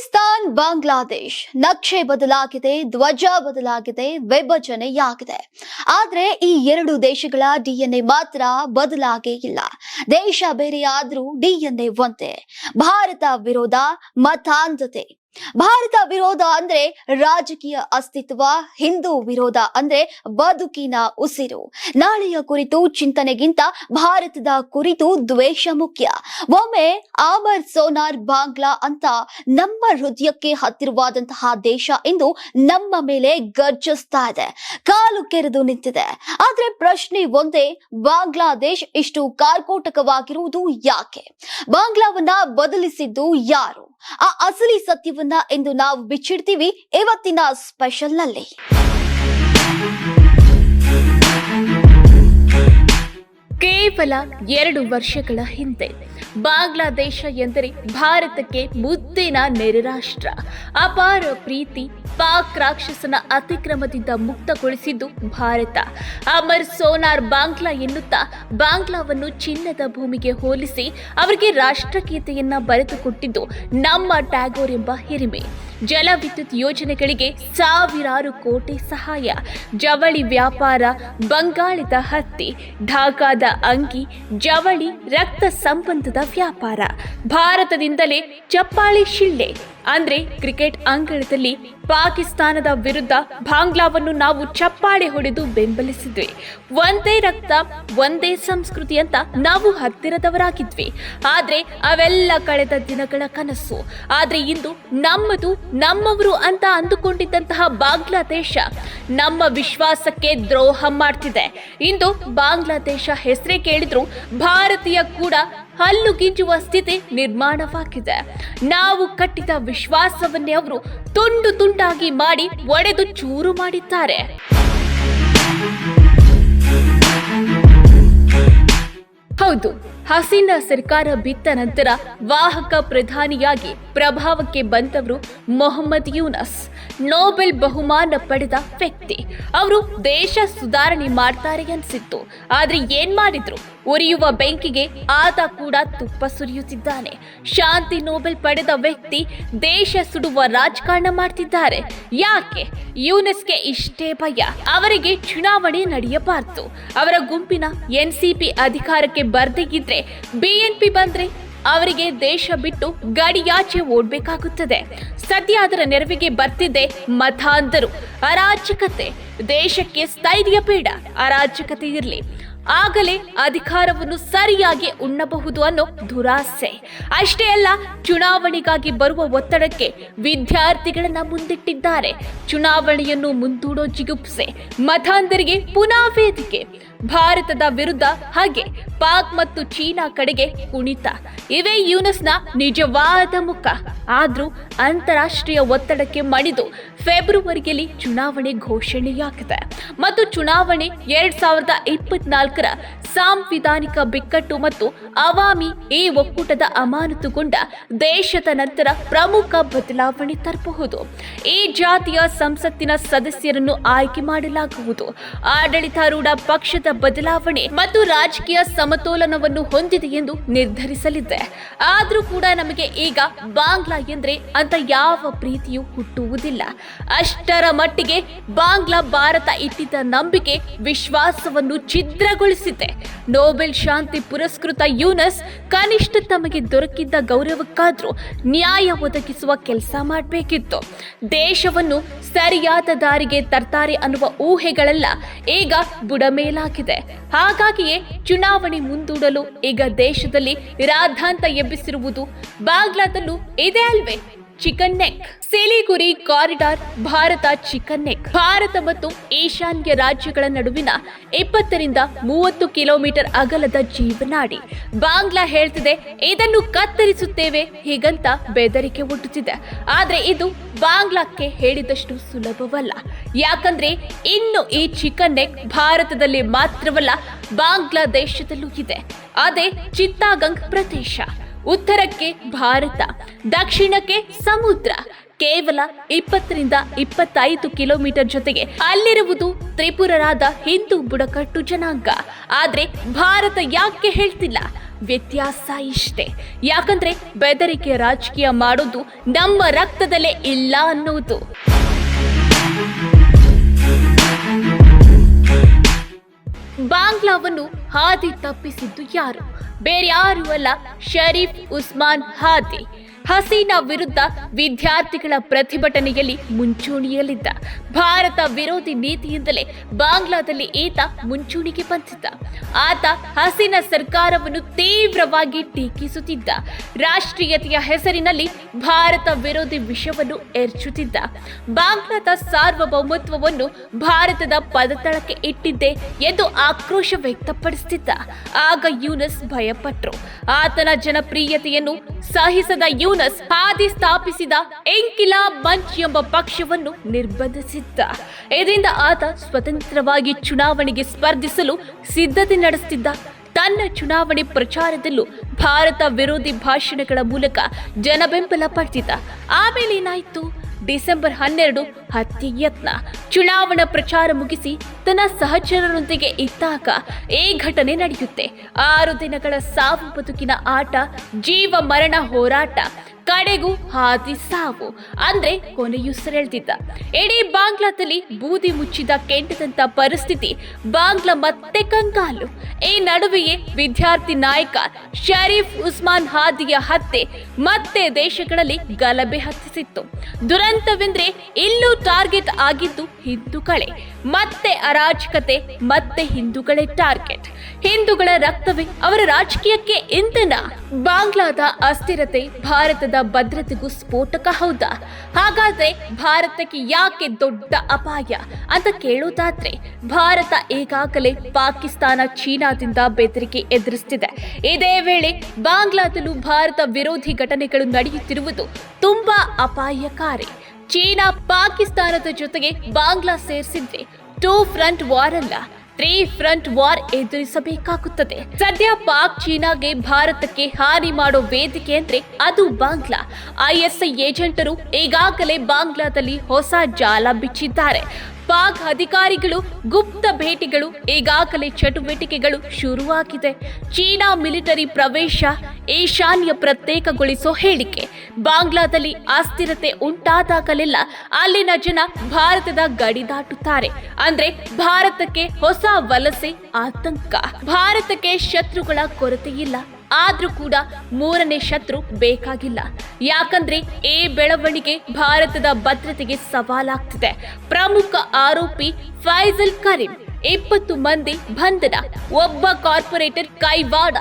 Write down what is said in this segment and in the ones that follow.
ಪಾಕಿಸ್ತಾನ್ ಬಾಂಗ್ಲಾದೇಶ್ ನಕ್ಷೆ ಬದಲಾಗಿದೆ, ಧ್ವಜ ಬದಲಾಗಿದೆ, ವಿಭಜನೆಯಾಗಿದೆ. ಆದ್ರೆ ಈ ಎರಡು ದೇಶಗಳ ಡಿಎನ್ಎ ಮಾತ್ರ ಬದಲಾಗೇ ಇಲ್ಲ. ದೇಶ ಬೇರೆಯಾದ್ರೂ ಡಿಎನ್ಎ ಒಂದೇ. ಭಾರತ ವಿರೋಧ, ಮತಾಂಧತೆ. ಭಾರತ ವಿರೋಧ ಅಂದ್ರೆ ರಾಜಕೀಯ ಅಸ್ತಿತ್ವ, ಹಿಂದೂ ವಿರೋಧ ಅಂದ್ರೆ ಬದುಕಿನ ಉಸಿರು. ನಾಳೆಯ ಕುರಿತು ಚಿಂತನೆಗಿಂತ ಭಾರತದ ಕುರಿತು ದ್ವೇಷ ಮುಖ್ಯ. ಒಮ್ಮೆ ಆಮರ್ ಸೋನಾರ್ ಬಾಂಗ್ಲಾ ಅಂತ ನಮ್ಮ ಹೃದಯಕ್ಕೆ ಹತ್ತಿರವಾದಂತಹ ದೇಶ ಇಂದು ನಮ್ಮ ಮೇಲೆ ಗರ್ಜಿಸ್ತಾ ಇದೆ, ಕಾಲು ಕೆರೆದು ನಿಂತಿದೆ. ಆದ್ರೆ ಪ್ರಶ್ನೆ ಒಂದೇ, ಬಾಂಗ್ಲಾದೇಶ್ ಇಷ್ಟು ಕಾರ್ಕೋಟಕವಾಗಿರುವುದು ಯಾಕೆ? ಬಾಂಗ್ಲಾವನ್ನ ಬದಲಿಸಿದ್ದು ಯಾರು? ಆ ಅಸಲಿ ಸತ್ಯವನ್ನ ಎಂದು ನಾವು ಬಿಚ್ಚಿಡ್ತೀವಿ ಇವತ್ತಿನ ಸ್ಪೆಷಲ್ ನಲ್ಲಿ. ಕೇವಲ 2 ವರ್ಷಗಳ ಹಿಂದೆ ಬಾಂಗ್ಲಾದೇಶ ಎಂದರೆ ಭಾರತಕ್ಕೆ ಮುದ್ದಿನ ನೆರೆ ರಾಷ್ಟ್ರ. ಅಪಾರ ಪ್ರೀತಿ, ಪಾಕ್ ರಾಕ್ಷಸನ ಅತಿಕ್ರಮದಿಂದ ಮುಕ್ತಗೊಳಿಸಿದ್ದು ಭಾರತ. ಅಮರ್ ಸೋನಾರ್ ಬಾಂಗ್ಲಾ ಎನ್ನುತ್ತಾ ಬಾಂಗ್ಲಾವನ್ನು ಚಿನ್ನದ ಭೂಮಿಗೆ ಹೋಲಿಸಿ ಅವರಿಗೆ ರಾಷ್ಟ್ರಗೀತೆಯನ್ನ ಬರೆದುಕೊಟ್ಟಿದ್ದು ನಮ್ಮ ಟ್ಯಾಗೋರ್ ಎಂಬ ಹಿರಿಮೆ. ಜಲ ವಿದ್ಯುತ್ ಯೋಜನೆಗಳಿಗೆ ಸಾವಿರಾರು ಕೋಟಿ ಸಹಾಯ, ಜವಳಿ ವ್ಯಾಪಾರ, ಬಂಗಾಳದ ಹತ್ತಿ, ಢಾಕಾದ ಅಂಗಿ, ಜವಳಿ, ರಕ್ತ ಸಂಬಂಧದ ವ್ಯಾಪಾರ. ಭಾರತದಿಂದಲೇ ಚಪ್ಪಾಳಿ ಶಿಳ್ಳೆ ಅಂದ್ರೆ ಕ್ರಿಕೆಟ್ ಅಂಗಳದಲ್ಲಿ ಪಾಕಿಸ್ತಾನದ ವಿರುದ್ಧ ಬಾಂಗ್ಲಾವನ್ನು ನಾವು ಚಪ್ಪಾಳೆ ಹೊಡೆದು ಬೆಂಬಲಿಸಿದ್ವಿ. ಒಂದೇ ರಕ್ತ, ಒಂದೇ ಸಂಸ್ಕೃತಿ ಅಂತ ನಾವು ಹತ್ತಿರದವರಾಗಿದ್ವಿ. ಆದ್ರೆ ಅವೆಲ್ಲ ಕಳೆದ ದಿನಗಳ ಕನಸು. ಆದ್ರೆ ಇಂದು ನಮ್ಮದು, ನಮ್ಮವರು ಅಂತ ಅಂದುಕೊಂಡಿದ್ದಂತಹ ಬಾಂಗ್ಲಾದೇಶ ನಮ್ಮ ವಿಶ್ವಾಸಕ್ಕೆ ದ್ರೋಹ ಮಾಡ್ತಿದೆ. ಇಂದು ಬಾಂಗ್ಲಾದೇಶ ಹೆಸರೇ ಕೇಳಿದ್ರು ಭಾರತೀಯ ಕೂಡ ಹಲ್ಲುಗಿಂಜುವ ಸ್ಥಿತಿ ನಿರ್ಮಾಣವಾಗಿದೆ. ನಾವು ಕಟ್ಟಿದ ವಿಶ್ವಾಸವನ್ನೇ ಅವರು ತುಂಡು ತುಂಡಾಗಿ ಮಾಡಿ ಒಡೆದು ಚೂರು ಮಾಡಿದ್ದಾರೆ. ಹೌದು, ಹಸೀನಾ ಸರ್ಕಾರ ಬಿತ್ತ ನಂತರ ವಾಹಕ ಪ್ರಧಾನಿಯಾಗಿ ಪ್ರಭಾವಕ್ಕೆ ಬಂದವರು ಮೊಹಮ್ಮದ್ ಯೂನಸ್. ನೊಬೆಲ್ ಬಹುಮಾನ ಪಡೆದ ವ್ಯಕ್ತಿ. ಅವರು ದೇಶ ಸುಧಾರಣೆ ಮಾಡ್ತಾರೆ ಅನ್ಸಿತ್ತು. ಆದ್ರೆ ಏನ್ ಮಾಡಿದ್ರು? ಉರಿಯುವ ಬೆಂಕಿಗೆ ಆತ ಕೂಡ ತುಪ್ಪ ಸುರಿಯುತ್ತಿದ್ದಾನೆ. ಶಾಂತಿ ನೊಬೆಲ್ ಪಡೆದ ವ್ಯಕ್ತಿ ದೇಶ ಸುಡುವ ರಾಜಕಾರಣ ಮಾಡ್ತಿದ್ದಾರೆ. ಯಾಕೆ? ಯೂನಸ್ಗೆ ಇಷ್ಟೇ ಭಯ. ಅವರಿಗೆ ಚುನಾವಣೆ ನಡೆಯಬಾರದು. ಅವರ ಗುಂಪಿನ ಎನ್ಸಿಪಿ ಅಧಿಕಾರಕ್ಕೆ ಬರ್ದೇ ಇದ್ರೆ, ಬಿಎನ್ಪಿ ಬಂದ್ರೆ ಅವರಿಗೆ ದೇಶ ಬಿಟ್ಟು ಗಡಿಯಾಚೆ ಓಡ್ಬೇಕಾಗುತ್ತದೆ. ಸದ್ಯ ಅದರ ನೆರವಿಗೆ ಬರ್ತಿದೆ ಮತಾಂಧರು. ಅರಾಜಕತೆ. ದೇಶಕ್ಕೆ ಸ್ಥೈರ್ಯ ಬೇಡ, ಅರಾಜಕತೆ ಇರಲಿ, ಆಗಲೇ ಅಧಿಕಾರವನ್ನು ಸರಿಯಾಗಿ ಉಣ್ಣಬಹುದು ಅನ್ನೋ ದುರಾಸೆ. ಅಷ್ಟೇ ಅಲ್ಲ, ಚುನಾವಣೆಗಾಗಿ ಬರುವ ಒತ್ತಡಕ್ಕೆ ವಿದ್ಯಾರ್ಥಿಗಳನ್ನ ಮುಂದಿಟ್ಟಿದ್ದಾರೆ. ಚುನಾವಣೆಯನ್ನು ಮುಂದೂಡೋ ಜಿಗುಪ್ಸೆ. ಮತಾಂಧರಿಗೆ ಪುನಃ ವೇದಿಕೆ. ಭಾರತದ ವಿರುದ್ಧ ಹಾಗೆ ಪಾಕ್ ಮತ್ತು ಚೀನಾ ಕಡೆಗೆ ಕುಣಿತ. ಇವೇ ಯೂನಸ್ನ ನಿಜವಾದ ಮುಖ. ಆದ್ರೂ ಅಂತಾರಾಷ್ಟ್ರೀಯ ಒತ್ತಡಕ್ಕೆ ಮಣಿದು ಫೆಬ್ರವರಿಯಲ್ಲಿ ಚುನಾವಣೆ ಘೋಷಣೆಯಾಗಿದೆ. ಮತ್ತು ಚುನಾವಣೆ 2024ರ ಸಾಂವಿಧಾನಿಕ ಬಿಕ್ಕಟ್ಟು ಮತ್ತು ಅವಾಮಿ ಈ ಒಕ್ಕೂಟದ ಅಮಾನತುಗೊಂಡ ದೇಶದ ನಂತರ ಪ್ರಮುಖ ಬದಲಾವಣೆ ತರಬಹುದು. ಈ ಜಾತಿಯ ಸಂಸತ್ತಿನ ಸದಸ್ಯರನ್ನು ಆಯ್ಕೆ ಮಾಡಲಾಗುವುದು. ಆಡಳಿತಾರೂಢ ಪಕ್ಷದ ಬದಲಾವಣೆ ಮತ್ತು ರಾಜಕೀಯ ಸಮತೋಲನವನ್ನು ಹೊಂದಿದೆ ಎಂದು ನಿರ್ಧರಿಸಲಿದೆ. ಆದ್ರೂ ಕೂಡ ನಮಗೆ ಈಗ ಬಾಂಗ್ಲಾ ಎಂದ್ರೆ ಅಂತ ಯಾವ ಪ್ರೀತಿಯೂ ಹುಟ್ಟುವುದಿಲ್ಲ. ಅಷ್ಟರ ಮಟ್ಟಿಗೆ ಬಾಂಗ್ಲಾ ಭಾರತ ಇಟ್ಟಿದ್ದ ನಂಬಿಕೆ, ವಿಶ್ವಾಸವನ್ನು ಛಿದ್ರಗೊಳಿಸಿದೆ. ನೊಬೆಲ್ ಶಾಂತಿ ಪುರಸ್ಕೃತ ಯೂನಸ್ ಕನಿಷ್ಠ ತಮಗೆ ದೊರಕಿದ್ದ ಗೌರವಕ್ಕಾದ್ರೂ ನ್ಯಾಯ ಒದಗಿಸುವ ಕೆಲಸ ಮಾಡಬೇಕಿತ್ತು. ದೇಶವನ್ನು ಸರಿಯಾದ ದಾರಿಗೆ ತರ್ತಾರೆ ಅನ್ನುವ ಊಹೆಗಳೆಲ್ಲ ಈಗ ಬುಡಮೇಲಾಗಿದೆ. ಹಾಗಾಗಿಯೇ ಚುನಾವಣೆ ಮುಂದೂಡಲು ಈಗ ದೇಶದಲ್ಲಿ ರಾದ್ಧಾಂತ ಎಬ್ಬಿಸಿರುವುದು ಬಾಂಗ್ಲಾದಲ್ಲೂ ಇದೆ ಅಲ್ವೇ? Chicken neck. Siliguri corridor Bharat chicken neck. Bharat ಮತ್ತು ಈಶಾನ್ಯ ರಾಜ್ಯಗಳ ನಡುವಿನ 20ರಿಂದ 30 ಕಿಲೋಮೀಟರ್ ಅಗಲದ ಜೀವನಾಡಿ. ಬಾಂಗ್ಲಾ ಹೇಳ್ತಿದೆ ಇದನ್ನು ಕತ್ತರಿಸುತ್ತೇವೆ ಹೀಗಂತ ಬೆದರಿಕೆ ಒಡ್ಡುತ್ತಿದೆ. ಆದ್ರೆ ಇದು ಬಾಂಗ್ಲಾಕ್ಕೆ ಹೇಳಿದಷ್ಟು ಸುಲಭವಲ್ಲ. ಯಾಕಂದ್ರೆ ಇನ್ನು ಈ ಚಿಕನ್ ನೆಕ್ ಭಾರತದಲ್ಲಿ ಮಾತ್ರವಲ್ಲ, ಬಾಂಗ್ಲಾದೇಶದಲ್ಲೂ ಇದೆ. ಅದೇ ಚಿತ್ತಾಗಂಗ್ ಪ್ರದೇಶ. ಉತ್ತರಕ್ಕೆ ಭಾರತ, ದಕ್ಷಿಣಕ್ಕೆ ಸಮುದ್ರ, ಕೇವಲ 20-25 ಕಿಲೋಮೀಟರ್ ಜೊತೆಗೆ ಅಲ್ಲಿರುವುದು ತ್ರಿಪುರರಾದ ಹಿಂದೂ ಬುಡಕಟ್ಟು ಜನಾಂಗ. ಆದ್ರೆ ಭಾರತ ಯಾಕೆ ಹೇಳ್ತಿಲ್ಲ? ವ್ಯತ್ಯಾಸ ಇಷ್ಟೇ. ಯಾಕಂದ್ರೆ ಬೆದರಿಕೆ ರಾಜಕೀಯ ಮಾಡೋದು ನಮ್ಮ ರಕ್ತದಲ್ಲೇ ಇಲ್ಲ ಅನ್ನೋದು. ಬಾಂಗ್ಲಾವನ್ನು ಹಾದಿ ತಪ್ಪಿಸಿದ್ದು ಯಾರು? ಬೇರ್ಯಾರೂ ಅಲ್ಲ, ಶರೀಫ್ ಉಸ್ಮಾನ್ ಹಾದಿ. ಹಸೀನಾ ವಿರುದ್ಧ ವಿದ್ಯಾರ್ಥಿಗಳ ಪ್ರತಿಭಟನೆಯಲ್ಲಿ ಮುಂಚೂಣಿಯಲ್ಲಿದ್ದ. ಭಾರತ ವಿರೋಧಿ ನೀತಿಯಿಂದಲೇ ಬಾಂಗ್ಲಾದಲ್ಲಿ ಈತ ಮುಂಚೂಣಿಗೆ ಬಂದಿದ್ದ. ಆತ ಹಸೀನಾ ಸರ್ಕಾರವನ್ನು ತೀವ್ರವಾಗಿ ಟೀಕಿಸುತ್ತಿದ್ದ. ರಾಷ್ಟ್ರೀಯತೆಯ ಹೆಸರಿನಲ್ಲಿ ಭಾರತ ವಿರೋಧಿ ವಿಷವನ್ನು ಎರಚುತ್ತಿದ್ದ. ಬಾಂಗ್ಲಾದ ಸಾರ್ವಭೌಮತ್ವವನ್ನು ಭಾರತದ ಪದತಳಕ್ಕೆ ಇಟ್ಟಿದ್ದೆ ಎಂದು ಆಕ್ರೋಶ ವ್ಯಕ್ತಪಡಿಸುತ್ತಿದ್ದ. ಆಗ ಯೂನಸ್ ಭಯಪಟ್ಟರು. ಆತನ ಜನಪ್ರಿಯತೆಯನ್ನು ಸಹಿಸದ ಯೂನಸ್ ಹಾದಿ ಸ್ಥಾಪಿಸಿದ ಇನ್ಕಿಲಾಬ್ ಮಂಚ್ ಎಂಬ ಪಕ್ಷವನ್ನು ನಿರ್ಬಂಧಿಸಿದ್ದ. ಇದರಿಂದ ಆತ ಸ್ವತಂತ್ರವಾಗಿ ಚುನಾವಣೆಗೆ ಸ್ಪರ್ಧಿಸಲು ಸಿದ್ಧತೆ ನಡೆಸುತ್ತಿದ್ದ. ತನ್ನ ಚುನಾವಣೆ ಪ್ರಚಾರದಲ್ಲೂ ಭಾರತ ವಿರೋಧಿ ಭಾಷಣಗಳ ಮೂಲಕ ಜನಬೆಂಬಲ ಪಡೆದಿದ್ದ. ಆಮೇಲೆ ಏನಾಯಿತು? ಡಿಸೆಂಬರ್ 12 ಹತ್ಯೆ ಯತ್ನ. ಚುನಾವಣಾ ಪ್ರಚಾರ ಮುಗಿಸಿ ತನ್ನ ಸಹಚರರೊಂದಿಗೆ ಇದ್ದಾಗ ಈ ಘಟನೆ ನಡೆಯುತ್ತೆ. 6 ದಿನಗಳ ಸಾವು ಬದುಕಿನ ಆಟ, ಜೀವ ಮರಣ ಹೋರಾಟ, ಕಡೆಗೂ ಹಾದಿ ಸಾವು. ಅಂದ್ರೆ ಕೊನೆಯುಸಿರೆಳೆದಿದ್ದ. ಇಡೀ ಬಾಂಗ್ಲಾದಲ್ಲಿ ಬೂದಿ ಮುಚ್ಚಿದ ಕೆಂಡದಂತ ಪರಿಸ್ಥಿತಿ. ಬಾಂಗ್ಲಾ ಮತ್ತೆ ಕಂಗಾಲು. ಈ ನಡುವೆಯೇ ವಿದ್ಯಾರ್ಥಿ ನಾಯಕ ಶರೀಫ್ ಉಸ್ಮಾನ್ ಹಾದಿಯ ಹತ್ಯೆ ಮತ್ತೆ ದೇಶಗಳಲ್ಲಿ ಗಲಭೆ ಹತ್ತಿಸಿತ್ತು. ದುರಂತವೆಂದ್ರೆ ಇಲ್ಲೂ ಟಾರ್ಗೆಟ್ ಆಗಿದ್ದು ಹಿಂದೂಗಳೇ. ಮತ್ತೆ ಅರಾಜಕತೆ, ಮತ್ತೆ ಹಿಂದೂಗಳೇ ಟಾರ್ಗೆಟ್. ಹಿಂದೂಗಳ ರಕ್ತವೇ ಅವರ ರಾಜಕೀಯಕ್ಕೆ ಇಂಧನ. ಬಾಂಗ್ಲಾದ ಅಸ್ಥಿರತೆ ಭಾರತದ ಭದ್ರತೆಗೂ ಸ್ಫೋಟಕ ಹೌದಾ? ಹಾಗಾದ್ರೆ ಭಾರತಕ್ಕೆ ಯಾಕೆ ದೊಡ್ಡ ಅಪಾಯ ಅಂತ ಕೇಳೋದಾದ್ರೆ, ಭಾರತ ಈಗಾಗಲೇ ಪಾಕಿಸ್ತಾನ, ಚೀನಾದಿಂದ ಬೆದರಿಕೆ ಎದುರಿಸುತ್ತಿದೆ. ಇದೇ ವೇಳೆ ಬಾಂಗ್ಲಾದಲ್ಲೂ ಭಾರತ ವಿರೋಧಿ ಘಟನೆಗಳು ನಡೆಯುತ್ತಿರುವುದು ತುಂಬಾ ಅಪಾಯಕಾರಿ. ಚೀನಾ ಪಾಕಿಸ್ತಾನದ ಜೊತೆಗೆ ಬಾಂಗ್ಲಾ ಸೇರಿಸಿದ್ರೆ 2 ಫ್ರಂಟ್ ವಾರ್ ಅಲ್ಲ, 3 ಫ್ರಂಟ್ ವಾರ್ ಎದುರಿಸಬೇಕಾಗುತ್ತದೆ. ಸದ್ಯ ಪಾಕ್ ಚೀನಾಗೆ ಭಾರತಕ್ಕೆ ಹಾನಿ ಮಾಡೋ ವೇದಿಕೆ ಅಂದ್ರೆ ಅದು ಬಾಂಗ್ಲಾ. ISI ಏಜೆಂಟರು ಈಗಾಗಲೇ ಬಾಂಗ್ಲಾದಲ್ಲಿ ಹೊಸ ಜಾಲ ಬಿಚ್ಚಿದ್ದಾರೆ. ಪಾಕ್ ಅಧಿಕಾರಿಗಳು ಗುಪ್ತ ಭೇಟಿಗಳು, ಈಗಾಗಲೇ ಚಟುವಟಿಕೆಗಳು ಶುರುವಾಗಿದೆ. ಚೀನಾ ಮಿಲಿಟರಿ ಪ್ರವೇಶ, ಈಶಾನ್ಯ ಪ್ರತ್ಯೇಕಗೊಳಿಸೋ ಹೇಳಿಕೆ. ಬಾಂಗ್ಲಾದಲ್ಲಿ ಅಸ್ಥಿರತೆ ಉಂಟಾದಾಗಲೆಲ್ಲ ಅಲ್ಲಿನ ಜನ ಭಾರತದ ಗಡಿ ದಾಟುತ್ತಾರೆ. ಅಂದ್ರೆ ಭಾರತಕ್ಕೆ ಹೊಸ ವಲಸೆ ಆತಂಕ. ಭಾರತಕ್ಕೆ ಶತ್ರುಗಳ ಕೊರತೆ ಇಲ್ಲ, ಆದ್ರೂ ಕೂಡ 3ನೇ ಶತ್ರು ಬೇಕಾಗಿಲ್ಲ. ಯಾಕಂದ್ರೆ ಈ ಬೆಳವಣಿಗೆ ಭಾರತದ ಭದ್ರತೆಗೆ ಸವಾಲಾಗ್ತಿದೆ. ಪ್ರಮುಖ ಆರೋಪಿ ಫೈಜಲ್ ಕರೀಂ, 20 ಮಂದಿ ಬಂಧನ, ಒಬ್ಬ ಕಾರ್ಪೊರೇಟರ್ ಕೈವಾಡ,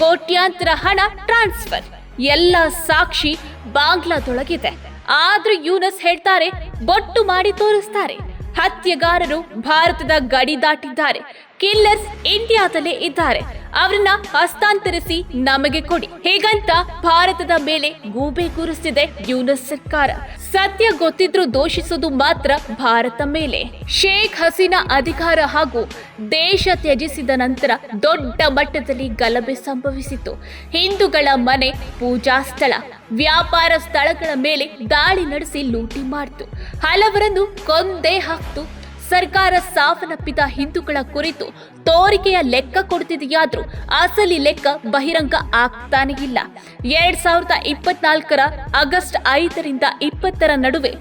ಕೋಟ್ಯಾಂತರ ಹಣ ಟ್ರಾನ್ಸ್ಫರ್, ಎಲ್ಲ ಸಾಕ್ಷಿ ಬಾಂಗ್ಲಾದೊಳಗಿದೆ. ಆದ್ರೂ ಯೂನಸ್ ಹೇಳ್ತಾರೆ, ಬೊಟ್ಟು ಮಾಡಿ ತೋರಿಸ್ತಾರೆ. ಹತ್ಯೆಗಾರರು ಭಾರತದ ಗಡಿ ದಾಟಿದ್ದಾರೆ, ಕಿಲ್ಲರ್ಸ್ ಇಂಡಿಯಾದಲ್ಲೇ ಇದ್ದಾರೆ, ಅವರನ್ನ ಹಸ್ತಾಂತರಿಸಿ ನಮಗೆ ಕೊಡಿ, ಹೇಗಂತ ಭಾರತದ ಮೇಲೆ ಗೂಬೆ ಕೂರಿಸ್ತಿದೆ ಯೂನಸ್ ಸರ್ಕಾರ. ಸತ್ಯ ಗೊತ್ತಿದ್ರೂ ದೋಷಿಸೋದು ಮಾತ್ರ ಭಾರತ ಮೇಲೆ. ಶೇಖ್ ಹಸೀನಾ ಅಧಿಕಾರ ಹಾಗೂ ದೇಶ ತ್ಯಜಿಸಿದ ನಂತರ ದೊಡ್ಡ ಮಟ್ಟದಲ್ಲಿ ಗಲಭೆ ಸಂಭವಿಸಿತು. ಹಿಂದೂಗಳ ಮನೆ, ಪೂಜಾ ಸ್ಥಳ, ವ್ಯಾಪಾರ ಸ್ಥಳಗಳ ಮೇಲೆ ದಾಳಿ ನಡೆಸಿ ಲೂಟಿ ಮಾಡಿತು. ಹಲವರನ್ನು ಕೊಂದೇ ಹಾಕ್ತು. ಸರ್ಕಾರ ಸಾವನ್ನಪ್ಪಿದ ಹಿಂದೂಗಳ ಕುರಿತು ತೋರಿಕೆಯ ಲೆಕ್ಕ ಕೊಡುತ್ತಿದೆಯಾದ್ರೂ ಅಸಲಿ ಲೆಕ್ಕ ಬಹಿರಂಗ ಆಗ್ತಾನೆ ಇಲ್ಲ. 2024 ಆಗಸ್ಟ್ 5ರಿಂದ 20 ನಡುವೆ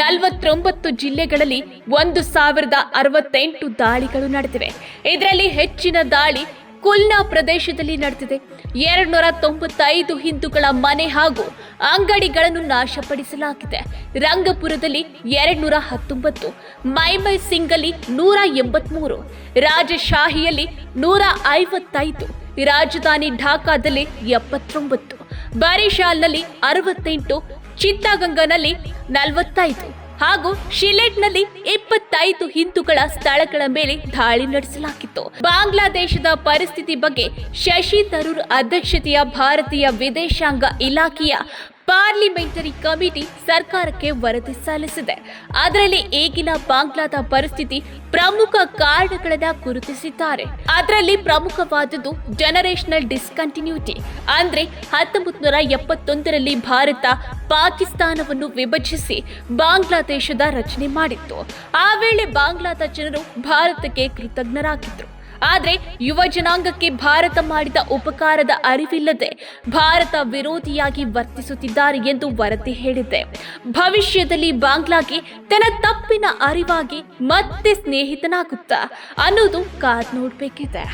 49 ಜಿಲ್ಲೆಗಳಲ್ಲಿ 1068 ದಾಳಿಗಳು ನಡೆದಿವೆ. ಇದರಲ್ಲಿ ಹೆಚ್ಚಿನ ದಾಳಿ ಕುಲ್ನಾ ಪ್ರದೇಶದಲ್ಲಿ ನಡೆದಿದೆ. 295 ಹಿಂದೂಗಳ ಮನೆ ಹಾಗೂ ಅಂಗಡಿಗಳನ್ನು ನಾಶಪಡಿಸಲಾಗಿದೆ. ರಂಗಪುರದಲ್ಲಿ 219, ಮೈಮೈ ಸಿಂಗಲ್ಲಿ 183, ರಾಜಶಾಹಿಯಲ್ಲಿ 155, ರಾಜಧಾನಿ ಢಾಕಾದಲ್ಲಿ 79, ಬರಿಶಾಲ್ನಲ್ಲಿ 68, ಚಿತ್ತಗಂಗನಲ್ಲಿ 45 ಹಾಗೂ ಶಿಲೆಟ್ನಲ್ಲಿ 25 ಹಿಂದೂಗಳ ಸ್ಥಳಗಳ ಮೇಲೆ ದಾಳಿ ನಡೆಸಲಾಗಿತ್ತು. ಬಾಂಗ್ಲಾದೇಶದ ಪರಿಸ್ಥಿತಿ ಬಗ್ಗೆ ಶಶಿ ತರೂರ್ ಅಧ್ಯಕ್ಷತೆಯ ಭಾರತೀಯ ವಿದೇಶಾಂಗ ಇಲಾಖೆಯ ಪಾರ್ಲಿಮೆಂಟರಿ ಕಮಿಟಿ ಸರ್ಕಾರಕ್ಕೆ ವರದಿ ಸಲ್ಲಿಸಿದೆ. ಅದರಲ್ಲಿ ಈಗಿನ ಬಾಂಗ್ಲಾದ ಪರಿಸ್ಥಿತಿ ಪ್ರಮುಖ ಕಾರಣಗಳನ್ನ ಗುರುತಿಸಿದ್ದಾರೆ. ಅದರಲ್ಲಿ ಪ್ರಮುಖವಾದದ್ದು ಜನರೇಷನಲ್ ಡಿಸ್ಕಂಟಿನ್ಯೂಟಿ. ಅಂದ್ರೆ 1971ರಲ್ಲಿ ಭಾರತ ಪಾಕಿಸ್ತಾನವನ್ನು ವಿಭಜಿಸಿ ಬಾಂಗ್ಲಾದೇಶದ ರಚನೆ ಮಾಡಿತ್ತು. ಆ ವೇಳೆ ಬಾಂಗ್ಲಾದ ಜನರು ಭಾರತಕ್ಕೆ ಕೃತಜ್ಞರಾಗಿದ್ರು. ಆದರೆ ಯುವ ಜನಾಂಗಕ್ಕೆ ಭಾರತ ಮಾಡಿದ ಉಪಕಾರದ ಅರಿವಿಲ್ಲದೆ ಭಾರತ ವಿರೋಧಿಯಾಗಿ ವರ್ತಿಸುತ್ತಿದ್ದಾರೆ ಎಂದು ವರದಿ ಹೇಳಿದೆ. ಭವಿಷ್ಯದಲ್ಲಿ ಬಾಂಗ್ಲಾಗೆ ತನ್ನ ತಪ್ಪಿನ ಅರಿವಾಗಿ ಮತ್ತೆ ಸ್ನೇಹಿತನಾಗುತ್ತಾ ಅನ್ನೋದು ಕಾದ್ ನೋಡ್ಬೇಕಿದೆ.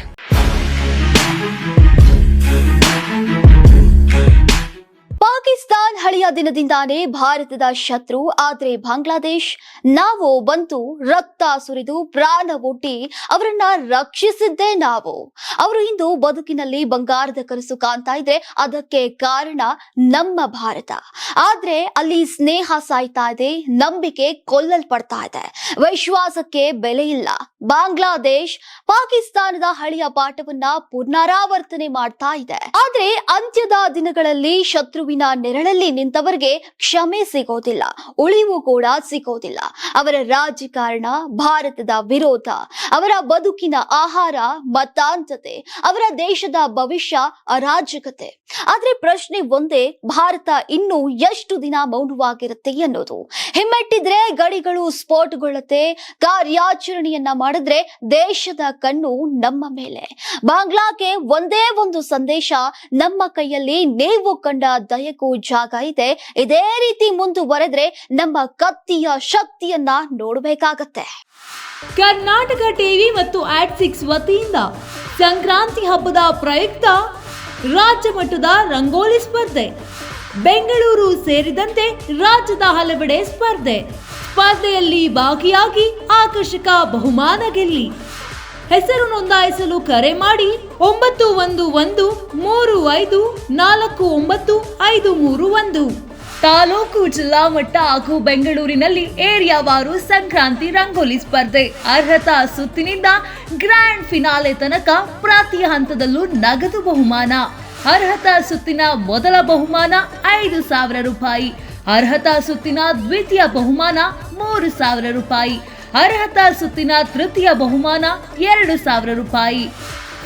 ಪಾಕಿಸ್ತಾನ್ ಹಳೆಯ ದಿನದಿಂದಾನೇ ಭಾರತದ ಶತ್ರು. ಆದ್ರೆ ಬಾಂಗ್ಲಾದೇಶ್ ನಾವು ಬಂತು ರಕ್ತ ಸುರಿದು ಪ್ರಾಣ ಒಡ್ಡಿ ಅವರನ್ನ ರಕ್ಷಿಸಿದ್ದೇ ನಾವು. ಅವರು ಇಂದು ಬದುಕಿನಲ್ಲಿ ಬಂಗಾರದ ಕನಸು ಕಾಣ್ತಾ ಇದ್ರೆ ಅದಕ್ಕೆ ಕಾರಣ ನಮ್ಮ ಭಾರತ. ಆದ್ರೆ ಅಲ್ಲಿ ಸ್ನೇಹ ಸಾಯ್ತಾ ಇದೆ, ನಂಬಿಕೆ ಕೊಲ್ಲಲ್ಪಡ್ತಾ ಇದೆ, ವಿಶ್ವಾಸಕ್ಕೆ ಬೆಲೆ ಇಲ್ಲ. ಬಾಂಗ್ಲಾದೇಶ್ ಪಾಕಿಸ್ತಾನದ ಹಳೆಯ ಪಾಠವನ್ನ ಪುನರಾವರ್ತನೆ ಮಾಡ್ತಾ ಇದೆ. ಆದ್ರೆ ಅಂತ್ಯದ ದಿನಗಳಲ್ಲಿ ಶತ್ರುವಿನ ನೆರಳಲ್ಲಿ ನಿಂತವರಿಗೆ ಕ್ಷಮೆ ಸಿಗೋದಿಲ್ಲ, ಉಳಿವು ಕೂಡ ಸಿಗೋದಿಲ್ಲ. ಅವರ ರಾಜಕಾರಣ ಭಾರತದ ವಿರೋಧ, ಅವರ ಬದುಕಿನ ಆಹಾರ ಮತಾಂಧತೆ, ಅವರ ದೇಶದ ಭವಿಷ್ಯ ಅರಾಜಕತೆ. ಆದ್ರೆ ಪ್ರಶ್ನೆ ಒಂದೇ, ಭಾರತ ಇನ್ನು ಎಷ್ಟು ದಿನ ಮೌನವಾಗಿರುತ್ತೆ ಅನ್ನೋದು. ಹಿಮ್ಮೆಟ್ಟಿದ್ರೆ ಗಡಿಗಳು ಸ್ಫೋಟಗೊಳ್ಳುತ್ತೆ, ಕಾರ್ಯಾಚರಣೆಯನ್ನ ಮಾಡಿದ್ರೆ ದೇಶದ ಕಣ್ಣು ನಮ್ಮ ಮೇಲೆ. ಬಾಂಗ್ಲಾಕ್ಕೆ ಒಂದೇ ಒಂದು ಸಂದೇಶ, ನಮ್ಮ ಕೈಯಲ್ಲಿ ನೀವು ಕಂಡ ದಯಕ್ಕೂ ಜಾಗ ಇದೆ. ಇದೇ ರೀತಿ ಮುಂದುವರೆದ್ರೆ ನಮ್ಮ ಕತ್ತಿಯ ಶಕ್ತಿಯನ್ನ ನೋಡಬೇಕಾಗತ್ತೆ. ಕರ್ನಾಟಕ ಟಿವಿ ಮತ್ತು ಆಟ್6 ವತಿಯಿಂದ ಸಂಕ್ರಾಂತಿ ಹಬ್ಬದ ಪ್ರಯುಕ್ತ ರಾಜ್ಯ ಮಟ್ಟದ ರಂಗೋಲಿ ಸ್ಪರ್ಧೆ, ಬೆಂಗಳೂರು ಸೇರಿದಂತೆ ರಾಜ್ಯದ ಹಲವೆಡೆ ಸ್ಪರ್ಧೆಯಲ್ಲಿ ಭಾಗಿಯಾಗಿ ಆಕರ್ಷಕ ಬಹುಮಾನ ಗೆಲ್ಲಿ. ಹೆಸರು ನೋಂದಾಯಿಸಲು ಕರೆ ಮಾಡಿ 9113549531. ತಾಲೂಕು, ಜಿಲ್ಲಾ ಮಟ್ಟ ಹಾಗೂ ಬೆಂಗಳೂರಿನಲ್ಲಿ ಏರಿಯಾವಾರು ಸಂಕ್ರಾಂತಿ ರಂಗೋಲಿ ಸ್ಪರ್ಧೆ. ಅರ್ಹತಾ ಸುತ್ತಿನಿಂದ ಗ್ರ್ಯಾಂಡ್ ಫಿನಾಲೆ ತನಕ ಪ್ರತಿ ಹಂತದಲ್ಲೂ ನಗದು ಬಹುಮಾನ. ಅರ್ಹತಾ ಸುತ್ತಿನ ಮೊದಲ ಬಹುಮಾನ 5,000 ರೂಪಾಯಿ. ಅರ್ಹತಾ ಸುತ್ತಿನ ದ್ವಿತೀಯ ಬಹುಮಾನ 3,000 ರೂಪಾಯಿ. ಅರ್ಹತಾ ಸುತ್ತಿನ ತೃತೀಯ ಬಹುಮಾನ 2,000 ರೂಪಾಯಿ.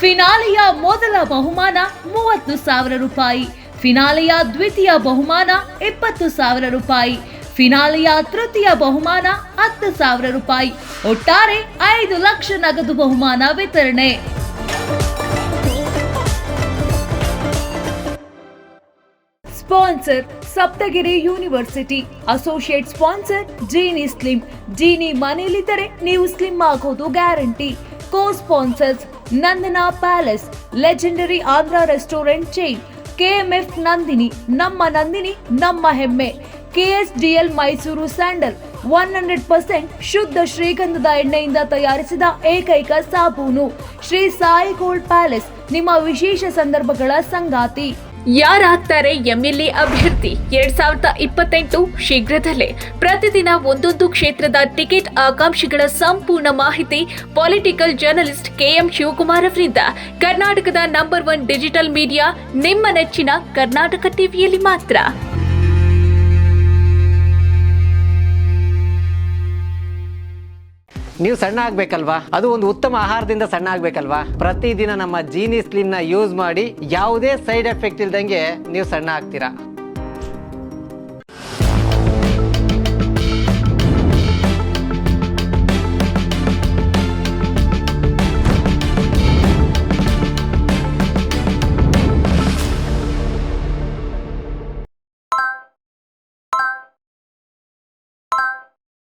ಫಿನಾಲೆಯ ಮೊದಲ ಬಹುಮಾನ 30,000 ರೂಪಾಯಿ. ಫಿನಾಲೆಯ ದ್ವಿತೀಯ ಬಹುಮಾನ 20,000 ರೂಪಾಯಿ. ಫಿನಾಲೆಯ ತೃತೀಯ ಬಹುಮಾನ 10,000 ರೂಪಾಯಿ. ಒಟ್ಟಾರೆ 5 ಲಕ್ಷ ನಗದು ಬಹುಮಾನ ವಿತರಣೆ. Sponsor Saptagiri university. Associate sponsor Jeeni slim. Jeeni ಮನೆಯಲ್ಲಿದ್ದರೆ ನೀವು ಸ್ಲಿಮ್ ಆಗೋದು guarantee. Co sponsors Nandana palace, legendary Andhra restaurant chain, KMF Nandini, ನಮ್ಮ ನಂದಿನಿ ನಮ್ಮ ಹೆಮ್ಮೆ, ಕೆಎಸ್ಡಿಎಲ್ ಮೈಸೂರು ಸ್ಯಾಂಡಲ್ 100% ಶುದ್ಧ ಶ್ರೀಗಂಧದ ಎಣ್ಣೆಯಿಂದ ತಯಾರಿಸಿದ ಏಕೈಕ ಸಾಬೂನು, ಶ್ರೀ ಸಾಯಿ ಗೋಲ್ಡ್ ಪ್ಯಾಲೇಸ್, ನಿಮ್ಮ ವಿಶೇಷ ಸಂದರ್ಭಗಳ ಸಂಗಾತಿ. ಯಾರಾಗ್ತಾರೆ ಎಂಎಲ್ಎ ಅಭ್ಯರ್ಥಿ 2028 ಶೀಘ್ರದಲ್ಲೇ. ಪ್ರತಿದಿನ ಒಂದೊಂದು ಕ್ಷೇತ್ರದ ಟಿಕೆಟ್ ಆಕಾಂಕ್ಷಿಗಳ ಸಂಪೂರ್ಣ ಮಾಹಿತಿ ಪೊಲಿಟಿಕಲ್ ಜರ್ನಲಿಸ್ಟ್ ಕೆಎಂ ಶಿವಕುಮಾರ್ ಅವರಿಂದ. ಕರ್ನಾಟಕದ ನಂಬರ್ 1 ಡಿಜಿಟಲ್ ಮೀಡಿಯಾ ನಿಮ್ಮ ನೆಚ್ಚಿನ ಕರ್ನಾಟಕ ಟಿವಿಯಲ್ಲಿ ಮಾತ್ರ. ನೀವು ಸಣ್ಣ ಆಗ್ಬೇಕಲ್ವಾ? ಅದು ಒಂದು ಉತ್ತಮ ಆಹಾರದಿಂದ ಸಣ್ಣ ಆಗ್ಬೇಕಲ್ವಾ? ಪ್ರತಿದಿನ ನಮ್ಮ ಜೀನಿ ಸ್ಲಿಮ್ ನ ಯೂಸ್ ಮಾಡಿ ಯಾವುದೇ ಸೈಡ್ ಎಫೆಕ್ಟ್ ಇಲ್ದಂಗೆ ನೀವು ಸಣ್ಣ ಆಗ್ತೀರಾ.